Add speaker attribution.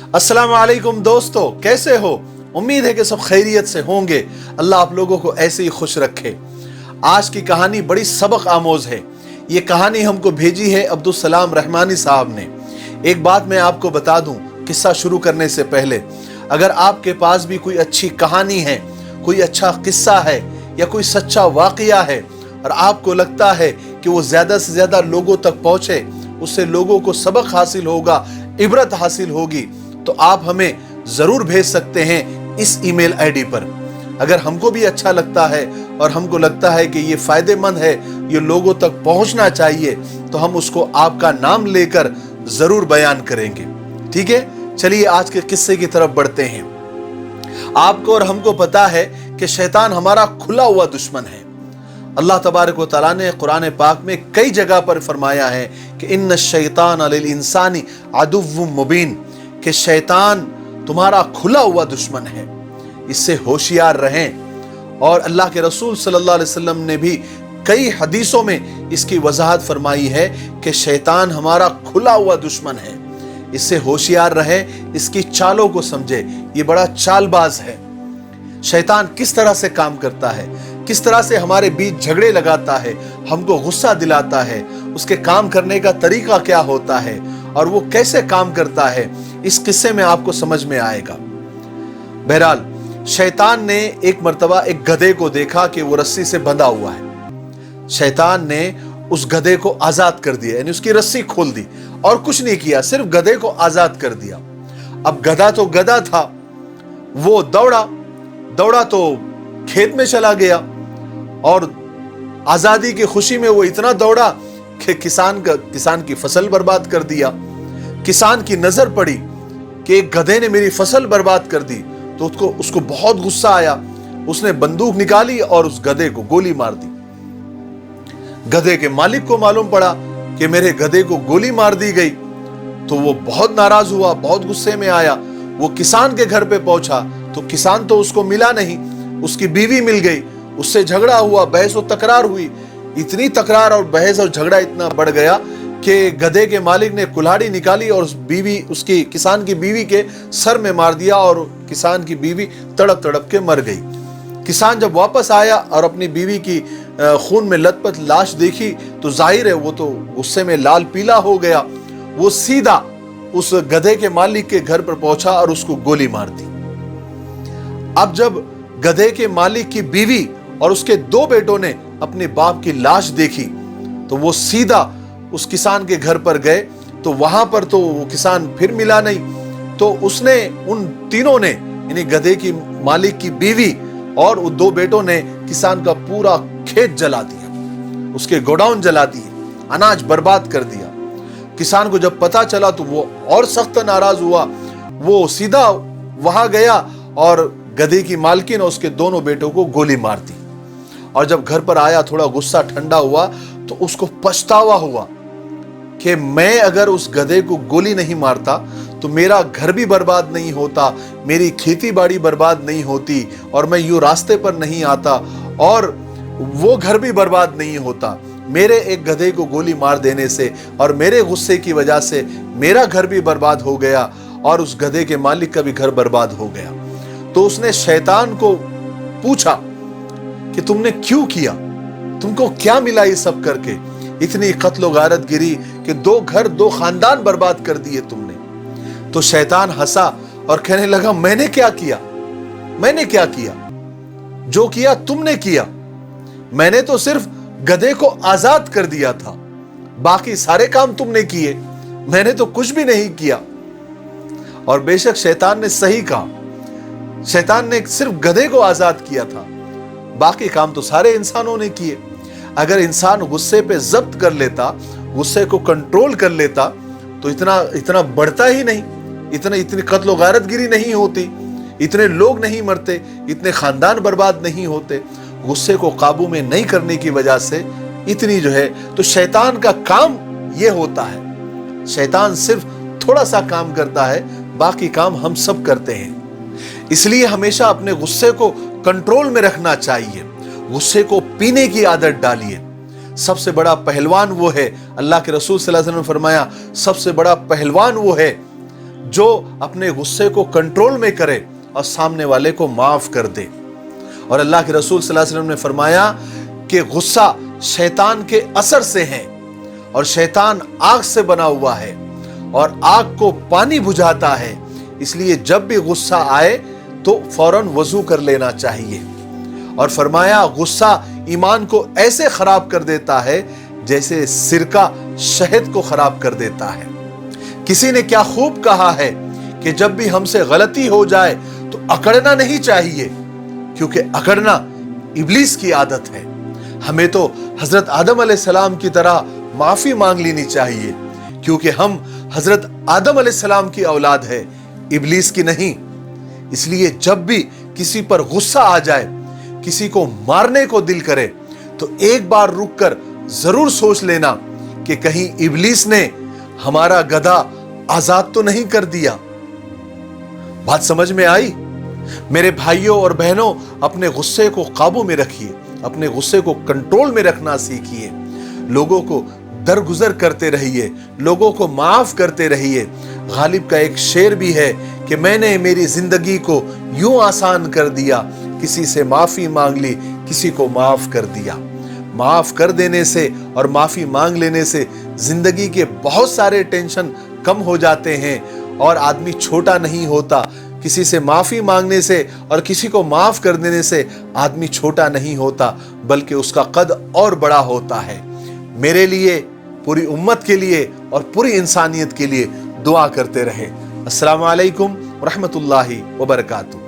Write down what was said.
Speaker 1: अस्सलाम वालेकुम दोस्तों, कैसे हो? उम्मीद है कि सब खैरियत से होंगे। अल्लाह आप लोगों को ऐसे ही खुश रखे। आज की कहानी बड़ी सबक आमोज है। ये कहानी हमको भेजी है अब्दुल सलाम रहमानी साहब ने। एक बात मैं आपको बता दूं किस्सा शुरू करने से पहले, अगर आपके पास भी कोई अच्छी कहानी है, कोई अच्छा किस्सा है या कोई सच्चा वाकया है और आपको लगता है कि वो ज्यादा से ज्यादा लोगों तक पहुंचे, उससे लोगों को सबक हासिल होगा, इबरत हासिल होगी, तो आप हमें जरूर भेज सकते हैं इस ईमेल आईडी पर। अगर हमको भी अच्छा लगता है और हमको लगता है कि ये फायदेमंद है, ये लोगों तक पहुंचना चाहिए, तो हम उसको आपका नाम लेकर जरूर बयान करेंगे। ठीक है, चलिए आज के किस्से की तरफ बढ़ते हैं। आपको और हमको पता है कि शैतान हमारा खुला हुआ दुश्मन है। अल्लाह तबारक व तआला ने कुरान पाक में कई जगह पर फरमाया है कि इन्न शैतान लिल इंसानी अदुव्वुम मुबीन, कि शैतान तुम्हारा खुला हुआ दुश्मन है, इससे होशियार रहें। और अल्लाह के रसूल सल्लल्लाहु अलैहि वसल्लम ने भी कई हदीसों में इसकी वजाहत फरमाई है कि शैतान हमारा खुला हुआ दुश्मन है, इससे होशियार रहें, इसकी चालों को समझे, ये बड़ा चालबाज है। शैतान किस तरह से काम करता है, किस तरह से हमारे बीच झगड़े लगाता है, हमको गुस्सा दिलाता है, उसके काम करने का तरीका क्या होता है और वो कैसे काम करता है, इस किस्से में आपको समझ में आएगा। बहरहाल शैतान ने एक मर्तबा एक गधे को देखा कि वो रस्सी से बंधा हुआ है। शैतान ने उस गधे को आजाद कर दिया, यानी उसकी रस्सी खोल दी और कुछ नहीं किया, सिर्फ गधे को आजाद कर दिया। अब गधा तो गधा था, वो दौड़ा तो खेत में चला गया और आजादी की खुशी में वो इतना दौड़ा कि किसान की फसल बर्बाद कर दिया। किसान की नजर पड़ी कि एक गधे ने मेरी फसल बर्बाद कर दी, तो उसको बहुत गुस्सा आया। उसने बंदूक निकाली और उस गधे को गोली मार दी। गधे के मालिक को मालूम पड़ा कि मेरे गधे को गोली मार दी गई, तो वो बहुत नाराज हुआ, बहुत गुस्से में आया। वो किसान के घर पे पहुंचा तो किसान तो उसको मिला नहीं, उसकी बीवी मिल गई, उससे झगड़ा हुआ, बहस और तकरार हुई। इतनी तकरार और बहस और झगड़ा इतना बढ़ गया कि गधे के मालिक ने कुल्हाड़ी निकाली और उसकी किसान की बीवी के सर में मार दिया और किसान की बीवी तड़प तड़प के मर गई। किसान जब वापस आया और अपनी बीवी की खून में लथपथ लाश देखी तो जाहिर है वो तो गुस्से में लाल पीला हो गया। वो सीधा उस गधे के मालिक के घर पर पहुंचा और उसको गोली मार दी। अब जब गधे के मालिक की बीवी और उसके दो बेटों ने अपने बाप की लाश देखी तो वो सीधा उस किसान के घर पर गए, तो वहां पर तो वो किसान फिर मिला नहीं। तो उसने उन तीनों ने, यानी गधे की मालिक की बीवी और वो दो बेटों ने किसान का पूरा खेत जला दिया, उसके गोडाउन जला दिए, अनाज बर्बाद कर दिया। किसान को जब पता चला तो वो और सख्त नाराज हुआ। वो सीधा वहां गया और गधे की मालकिन और उसके दोनों बेटों को गोली मार दी। और जब घर पर आया, थोड़ा गुस्सा ठंडा हुआ तो उसको पछतावा हुआ कि मैं अगर उस गधे को गोली नहीं मारता तो मेरा घर भी बर्बाद नहीं होता, मेरी खेती बाड़ी बर्बाद नहीं होती और मैं यूं रास्ते पर नहीं आता और वो घर भी बर्बाद नहीं होता। मेरे एक गधे को गोली मार देने से और मेरे गुस्से की वजह से मेरा घर भी बर्बाद हो गया और उस गधे के मालिक का भी घर बर्बाद हो गया। तो उसने शैतान को पूछा कि तुमने क्यों किया, तुमको क्या मिला ये सब करके, इतनी कत्लो गारत गिरी कि 2 घर 2 खानदान बर्बाद कर दिए तुमने। तो शैतान हंसा और कहने लगा, मैंने क्या किया, जो किया तुमने किया। मैंने तो सिर्फ गधे को आजाद कर दिया था, बाकी सारे काम तुमने किए, मैंने तो कुछ भी नहीं किया। और बेशक शैतान ने सही कहा, शैतान ने सिर्फ गधे को आजाद किया था, बाकी काम तो सारे इंसानों ने किए। अगर इंसान गुस्से पे जब्त कर लेता, गुस्से को कंट्रोल कर लेता, तो इतना बढ़ता ही नहीं, इतनी कत्लो गारतगिरी नहीं होती, इतने लोग नहीं मरते, इतने खानदान बर्बाद नहीं होते। गुस्से को काबू में नहीं करने की वजह से इतनी जो है, तो शैतान का काम ये होता है। शैतान सिर्फ थोड़ा सा काम करता है, बाकी काम हम सब करते हैं। इसलिए हमेशा अपने गुस्से को कंट्रोल में रखना चाहिए, गुस्से को पीने की आदत डालिए। सबसे बड़ा पहलवान वो है, अल्लाह के रसूल सल्लल्लाहु अलैहि वसल्लम ने फरमाया, सबसे बड़ा पहलवान वो है जो अपने गुस्से को कंट्रोल में करे और सामने वाले को माफ कर दे। और अल्लाह के रसूल सल्लल्लाहु अलैहि वसल्लम ने फरमाया कि गुस्सा शैतान के असर से है और शैतान आग से बना हुआ है और आग को पानी बुझाता है, इसलिए जब भी गुस्सा आए तो फौरन वजू कर लेना चाहिए। और फरमाया गुस्सा ईमान को ऐसे खराब कर देता है जैसे सिरका शहद को खराब कर देता है। किसी ने क्या खूब कहा है कि जब भी हमसे गलती हो जाए तो अकड़ना नहीं चाहिए, क्योंकि अकड़ना इब्लीस की आदत है। हमें तो हजरत आदम अलैहिस्सलाम की तरह माफी मांग लेनी चाहिए, क्योंकि हम हजरत आदम अलैहिस्सलाम की औलाद है, इब्लीस की नहीं। इसलिए जब भी किसी पर गुस्सा आ जाए, किसी को मारने को दिल करे, तो एक बार रुककर जरूर सोच लेना कि कहीं इब्लीस ने हमारा गधा आजाद तो नहीं कर दिया। बात समझ में आई? मेरे भाइयों और बहनों, अपने गुस्से को काबू में रखिए, अपने गुस्से को कंट्रोल में रखना सीखिए, लोगों को दरगुजर करते रहिए, लोगों को माफ करते रहिए। गालिब का एक शेर भी है कि मैंने मेरी जिंदगी को यूं आसान कर दिया, किसी से माफी मांग ली, किसी को माफ कर दिया। माफ कर देने से और माफी मांग लेने से जिंदगी के बहुत सारे टेंशन कम हो जाते हैं और आदमी छोटा नहीं होता। किसी से माफी मांगने से और किसी को माफ कर देने से आदमी छोटा नहीं होता, बल्कि उसका कद और बड़ा होता है। मेरे लिए, पूरी उम्मत के लिए और पूरी इंसानियत के लिए दुआ करते रहे। अस्सलामु अलैकुम व रहमतुल्लाहि व बरकातुहू।